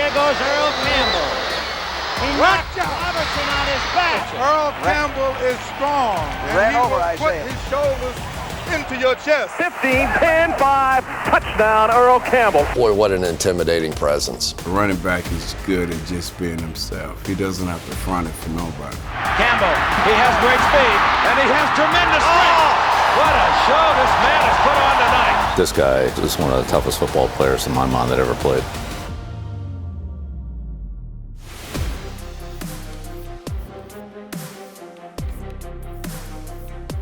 here goes Earl Campbell. He knocked Robertson on his back. Earl Campbell is strong, and he will put his shoulders into your chest. 15, 10, 5, touchdown, Earl Campbell. Boy, what an intimidating presence. The running back is good at just being himself. He doesn't have to front it for nobody. Campbell, he has great speed, and he has tremendous strength. What a show this man has put on tonight. This guy is one of the toughest football players in my mind that ever played.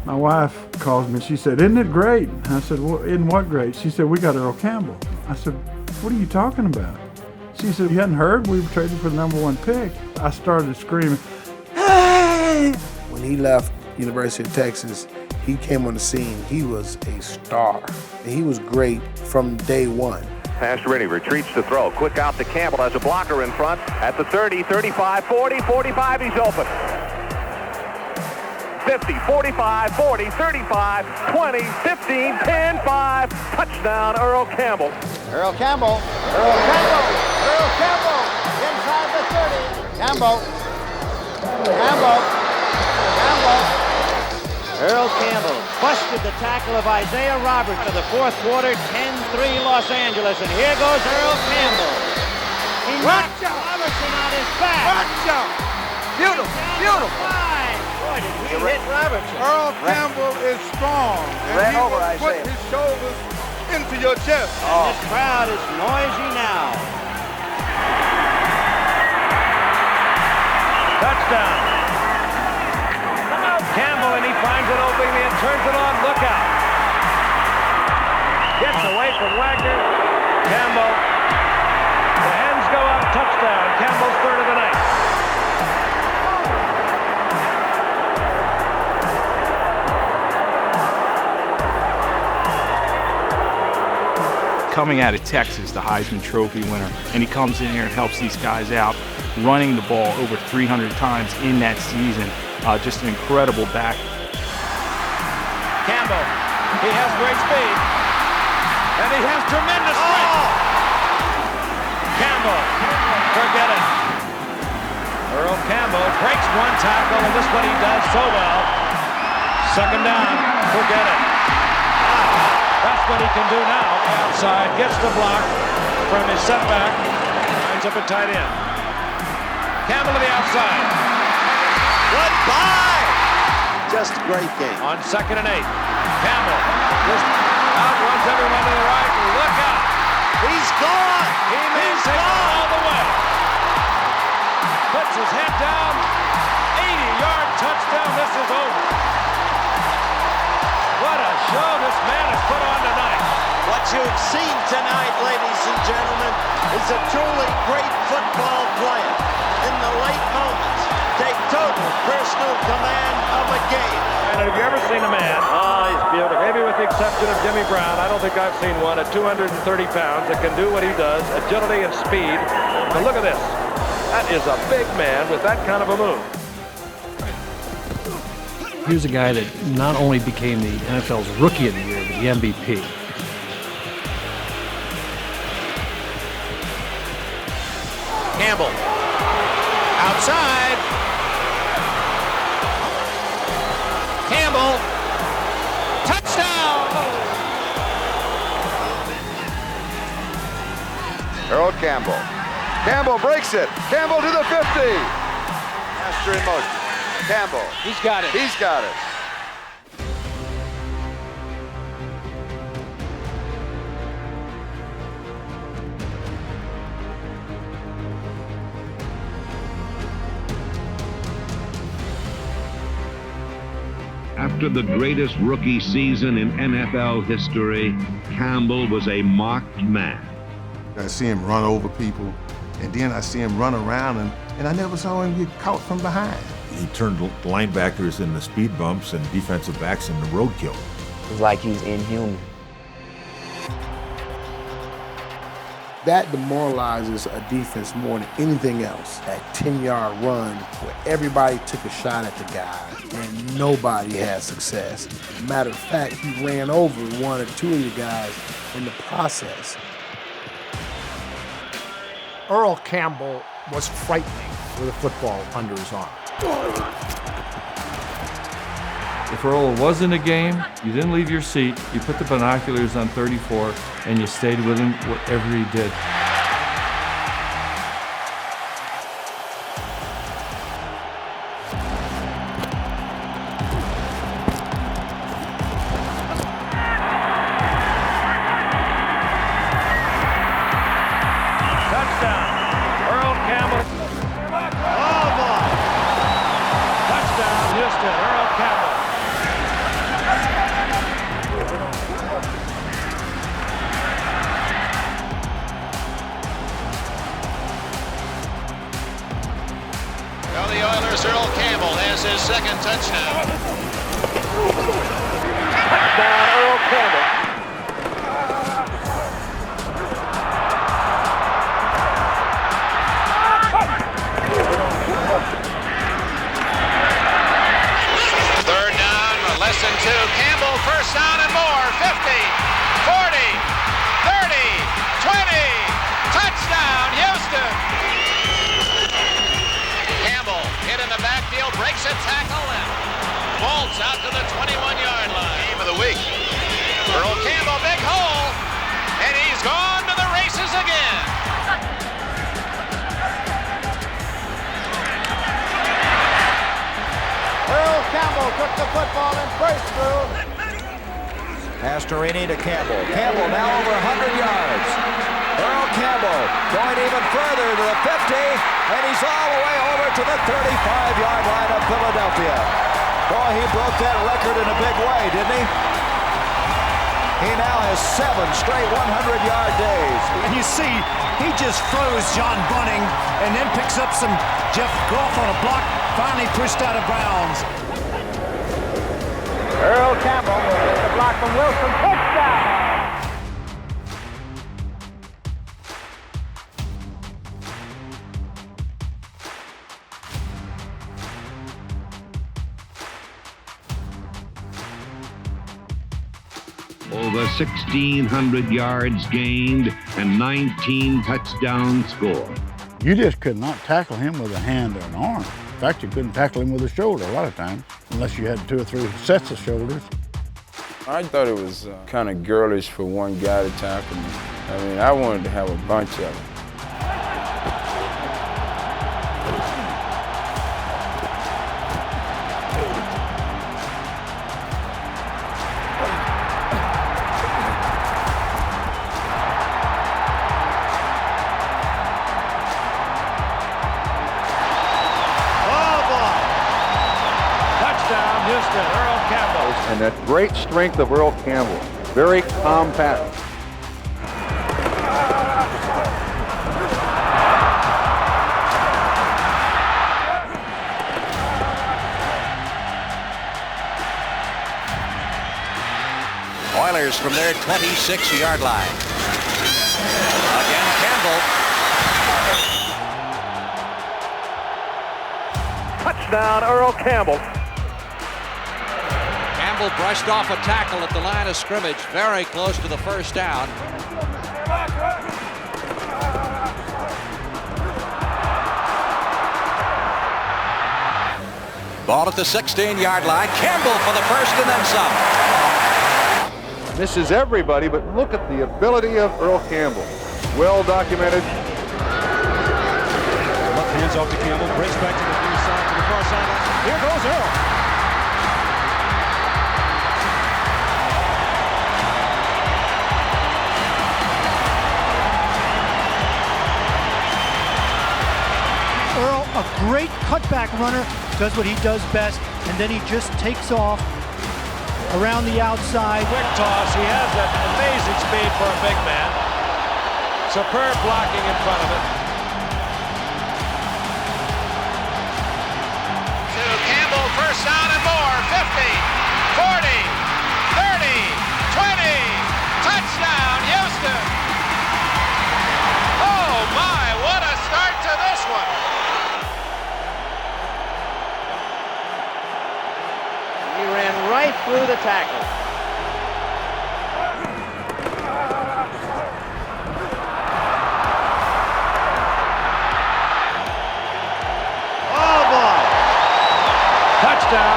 My wife calls me, she said, "Isn't it great?" I said, "Well, isn't what great?" She said, "We got Earl Campbell." I said, "What are you talking about?" She said, "You hadn't heard? We were traded for the #1 pick." I started screaming, "Hey!" When he left University of Texas, he came on the scene. He was a star. And he was great from day one. Pass ready, retreats to throw. Quick out to Campbell, has a blocker in front at the 30, 35, 40, 45, he's open. 50, 45, 40, 35, 20, 15, 10, 5, touchdown, Earl Campbell. Earl Campbell, Earl Campbell, Earl Campbell, inside the 30. Campbell, Campbell, Campbell. Earl Campbell busted the tackle of Isaiah Roberts for the fourth quarter, 10-3 Los Angeles, and here goes Earl Campbell. He knocked Robertson on his back. Watch out! Beautiful, beautiful. Boy, did he hit Robertson. Earl Campbell is strong, and he will put his shoulders into your chest. And this crowd is noisy now. Touchdown. Campbell, and he finds it opening and turns it on. Look out. Gets away from Wagner. Campbell. The hands go up. Touchdown. Campbell's third of the night. Coming out of Texas, the Heisman Trophy winner, and he comes in here and helps these guys out, running the ball over 300 times in that season. Just an incredible back. Campbell, he has great speed, and he has tremendous strength. Campbell, forget it. Earl Campbell breaks one tackle, and this is what he does so well. Second down, forget it. That's what he can do now. Outside, gets the block from his setback, winds up at tight end. Campbell to the outside. Goodbye! Just a great game. On 2nd and 8, Campbell just outruns everyone to the right. Look out! He's gone! He may take it all the way. Puts his head down. 80-yard touchdown. This is over. What a show this man has put on tonight. What you've seen tonight, ladies and gentlemen, is a truly great football player. In the late moments, take total personal command of a game. And have you ever seen a man, he's beautiful, maybe with the exception of Jimmy Brown, I don't think I've seen one at 230 pounds that can do what he does, agility and speed. But look at this. That is a big man with that kind of a move. He was a guy that not only became the NFL's Rookie of the Year, but the MVP. Campbell. Outside. Campbell. Touchdown! Earl Campbell. Campbell breaks it. Campbell to the 50. Master in motion. Campbell. He's got it. He's got it. After the greatest rookie season in NFL history, Campbell was a marked man. I see him run over people, and then I see him run around, and I never saw him get caught from behind. He turned linebackers into speed bumps and defensive backs into roadkill. It's like he's inhuman. That demoralizes a defense more than anything else. That 10-yard run where everybody took a shot at the guy and nobody had success. Matter of fact, he ran over one or two of you guys in the process. Earl Campbell was frightening with a football under his arm. If Earl was in a game, you didn't leave your seat, you put the binoculars on 34, and you stayed with him whatever he did. Touchdown, Earl Campbell. Oh, boy. Touchdown, Houston, Earl Campbell. Now the Oilers, Earl Campbell has his second touchdown. Touchdown, Earl Campbell. Third down, less than 2. Campbell, first down and more. 50, 40, 30, 20. Touchdown, Houston. Campbell hit in the backfield, breaks a tackle, and vaults out to the 21-yard line. Game of the week. Earl Campbell, big hole, and he's gone to the races again. Earl Campbell took the football and burst through. Pastorini to Campbell. Campbell now over 100 yards. Earl Campbell going even further to the 50, and he's all the way over to the 35-yard line of Philadelphia. Boy, he broke that record in a big way, didn't he? He now has 7 straight 100-yard days. And you see, he just froze John Bunting and then picks up some Jeff Goff on a block, finally pushed out of bounds. Earl Campbell with the block from Wilson. Touchdown! Over 1,600 yards gained and 19 touchdowns scored. You just could not tackle him with a hand or an arm. In fact, you couldn't tackle him with a shoulder a lot of times, unless you had 2 or 3 sets of shoulders. I thought it was kind of girlish for one guy to tackle me. I mean, I wanted to have a bunch of them. Earl Campbell. And that great strength of Earl Campbell. Very compact. Oilers from their 26-yard line. Again, Campbell. Touchdown, Earl Campbell. Campbell brushed off a tackle at the line of scrimmage, very close to the first down. Ball at the 16-yard line. Campbell for the first and then some. Misses everybody, but look at the ability of Earl Campbell. Well documented. Left hands off to Campbell, breaks back to the near side, to the far sideline. Here goes Earl. Earl, a great cutback runner, does what he does best, and then he just takes off around the outside. Quick toss. He has that amazing speed for a big man. Superb blocking in front of it. To Campbell, first down and more. 50, 40, 30, 20. Touchdown, Houston. Oh, my, what a start to this one. He ran right through the tackle.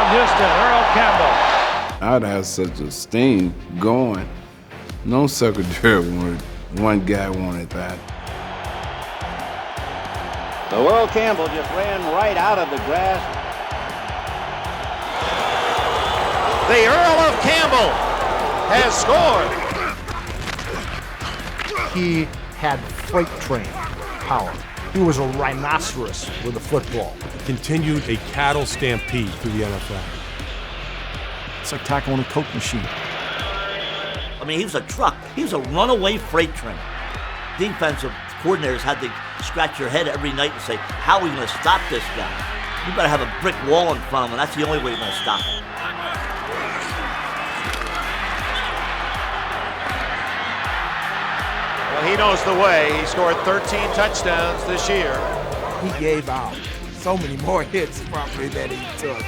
Houston, Earl Campbell. I'd have such a steam going. No secretary wanted, one guy wanted that. So Earl Campbell just ran right out of the grass. The Earl of Campbell has scored. He had freight train power. He was a rhinoceros with a football. Continued a cattle stampede through the NFL. It's like tackling a Coke machine. I mean, he was a truck. He was a runaway freight train. Defensive coordinators had to scratch their head every night and say, how are we going to stop this guy? You better have a brick wall in front of him, and that's the only way you're going to stop him. Well, he knows the way. He scored 13 touchdowns this year. He gave out so many more hits probably that he took.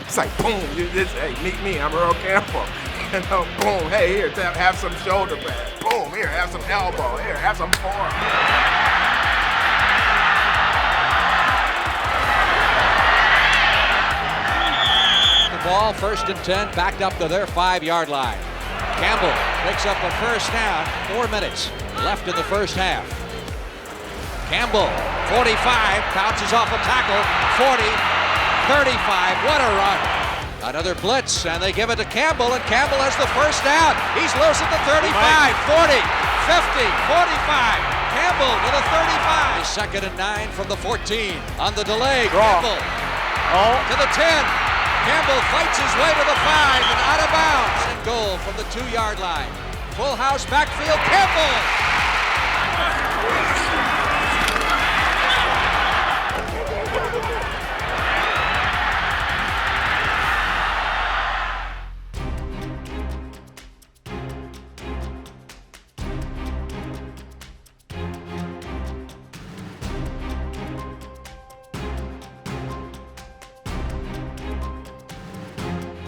It's like, boom, hey, meet me, I'm Earl Campbell. You know, boom, hey, here, have some shoulder pads. Boom, here, have some elbow. Here, have some forearm. The ball, 1st and 10, backed up to their 5-yard line. Campbell picks up a first down, 4 minutes left in the first half. Campbell, 45, bounces off a tackle, 40, 35, what a run. Another blitz, and they give it to Campbell, and Campbell has the first down. He's loose at the 35, 40, 50, 45. Campbell to the 35. 2nd and 9 from the 14. On the delay, Campbell to the 10. Campbell fights his way to the 5 and out of bounds. And goal from the 2-yard line. Full house backfield, Campbell.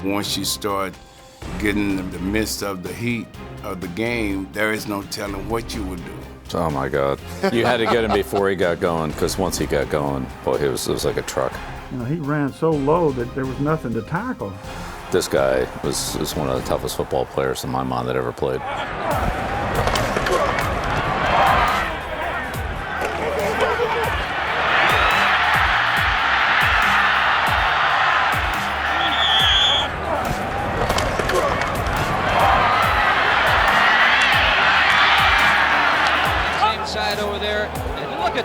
Once you start getting in the midst of the heat of the game, there is no telling what you would do. Oh my God. You had to get him before he got going, because once he got going, boy, it was like a truck. You know, he ran so low that there was nothing to tackle. This guy was one of the toughest football players in my mind that ever played.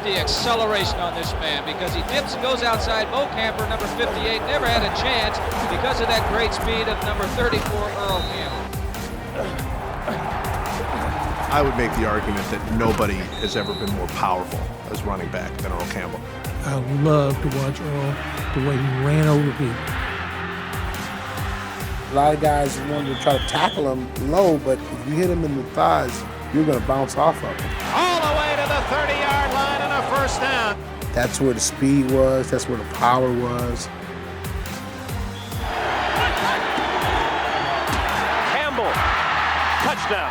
The acceleration on this man, because he dips and goes outside. Mo Camper, number 58, never had a chance because of that great speed of number 34, Earl Campbell. I would make the argument that nobody has ever been more powerful as running back than Earl Campbell. I love to watch Earl, the way he ran over people. A lot of guys wanted to try to tackle him low, but if you hit him in the thighs, you're going to bounce off of him. All the way to the 30-yard line and a first down. That's where the speed was. That's where the power was. Campbell, touchdown.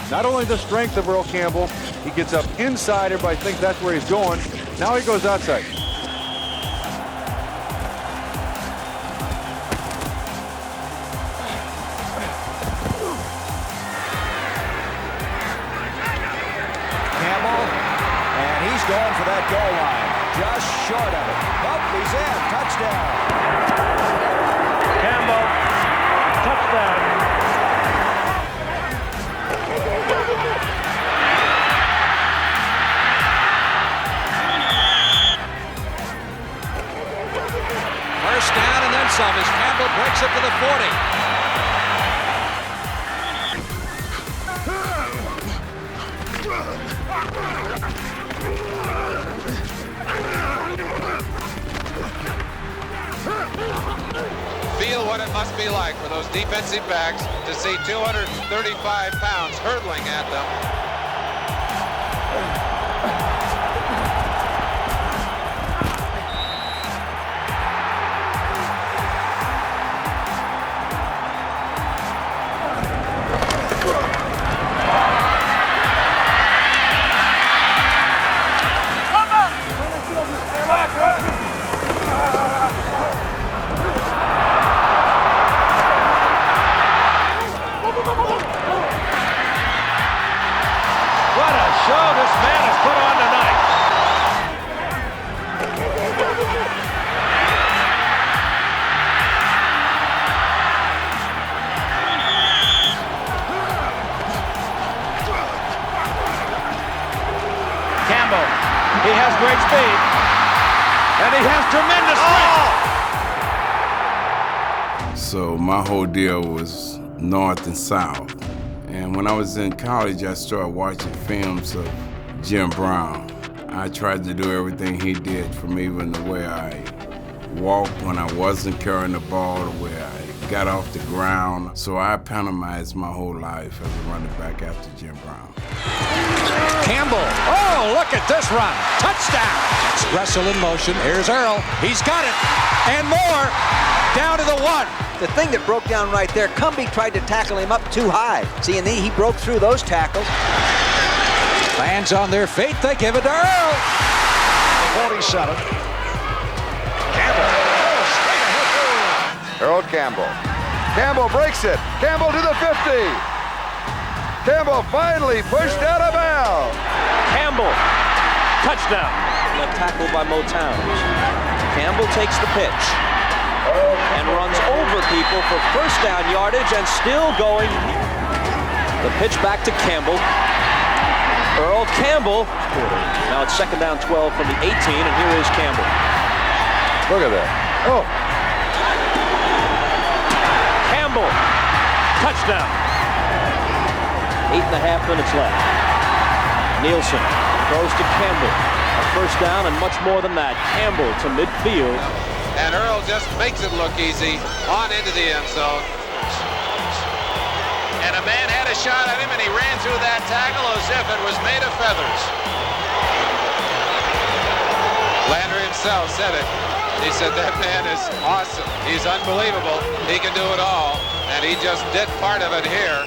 Not only the strength of Earl Campbell, he gets up inside. Everybody thinks that's where he's going. Now he goes outside. Going for that goal line, just short of it. Oh, he's in, touchdown. Campbell, touchdown. First down and then some as Campbell breaks it to the 40. Feel what it must be like for those defensive backs to see 235 pounds hurtling at them. speed. And he has tremendous strength. So my whole deal was north and south. And when I was in college, I started watching films of Jim Brown. I tried to do everything he did, from even the way I walked when I wasn't carrying the ball, the way I got off the ground. So I epitomized my whole life as a running back after Jim Brown. Campbell, oh, look at this run. Touchdown. Wrestle in motion. Here's Earl. He's got it. And more. Down to the 1. The thing that broke down right there, Cumbie tried to tackle him up too high. See, and he broke through those tackles. Fans on their feet, they give it to Earl. 47. Campbell. Earl Campbell. Campbell breaks it. Campbell to the 50. Campbell finally pushed out of bounds. Campbell, touchdown. Left tackle by Motown. Campbell takes the pitch and runs over people for first down yardage and still going. The pitch back to Campbell. Earl Campbell. Now it's second down 12 from the 18, and here is Campbell. Look at that. Oh. Campbell, touchdown. 8.5 minutes left. Nielsen throws to Campbell. A first down and much more than that. Campbell to midfield. And Earl just makes it look easy on into the end zone. And a man had a shot at him, and he ran through that tackle as if it was made of feathers. Landry himself said it. He said that man is awesome. He's unbelievable. He can do it all. And he just did part of it here.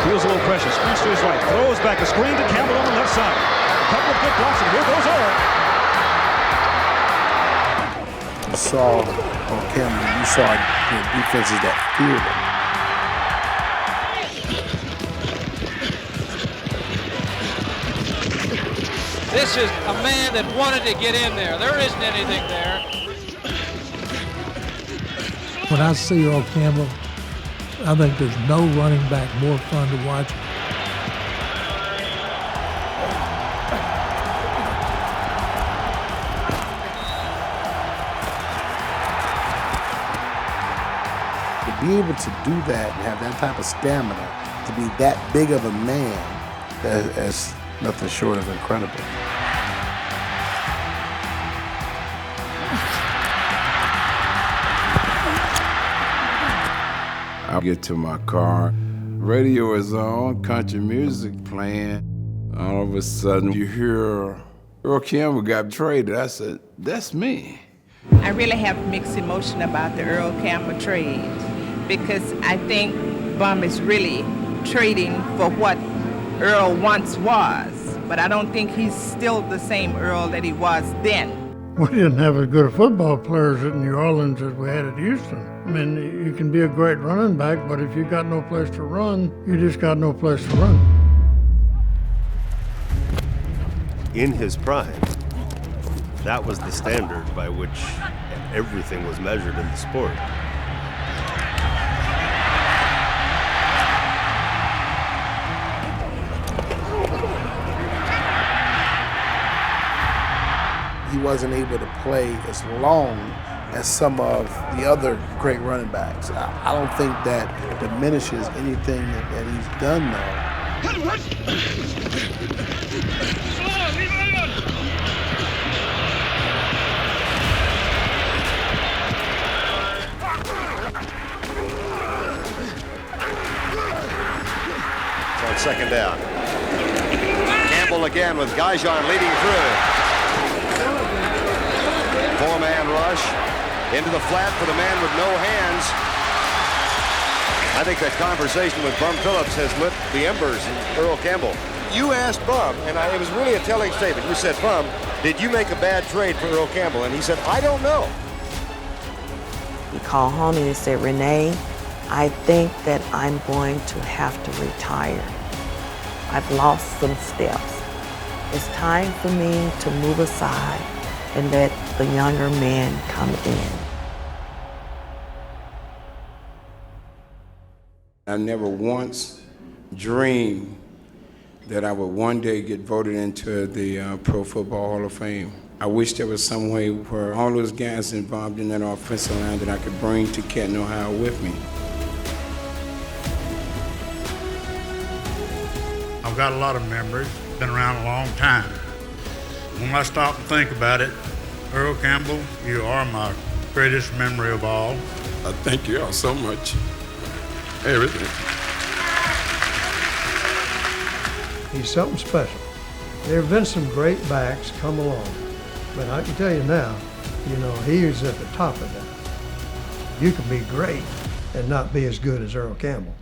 Feels a little pressure, spins to his right, throws back a screen to Campbell on the left side. A couple of good blocks, and here goes Earl. You saw on Campbell, you saw the defenses that feared him. This is a man that wanted to get in there. There isn't anything there. When I see Earl Campbell, I think there's no running back more fun to watch. To be able to do that and have that type of stamina, to be that big of a man, that's nothing short of incredible. I get to my car, radio is on, country music playing. All of a sudden you hear Earl Campbell got traded. I said, that's me. I really have mixed emotion about the Earl Campbell trade because I think Bum is really trading for what Earl once was, but I don't think he's still the same Earl that he was then. We didn't have as good football players at New Orleans as we had at Houston. I mean, you can be a great running back, but if you got no place to run, you just got no place to run. In his prime, that was the standard by which everything was measured in the sport. He wasn't able to play as long as some of the other great running backs. I don't think that diminishes anything that he's done, though. It's on second down. Campbell again with Gajan leading through. Four-man rush into the flat for the man with no hands. I think that conversation with Bum Phillips has lit the embers in Earl Campbell. You asked Bum, and it was really a telling statement. You said, Bum, did you make a bad trade for Earl Campbell? And he said, I don't know. He called home and he said, Renee, I think that I'm going to have to retire. I've lost some steps. It's time for me to move aside and let the younger men come in. I never once dreamed that I would one day get voted into the Pro Football Hall of Fame. I wish there was some way where all those guys involved in that offensive line that I could bring to Canton, Ohio with me. I've got a lot of memories, been around a long time. When I stop and think about it, Earl Campbell, you are my greatest memory of all. I thank you all so much. Everything. He's something special. There have been some great backs come along, but I can tell you now, he is at the top of that. You can be great and not be as good as Earl Campbell.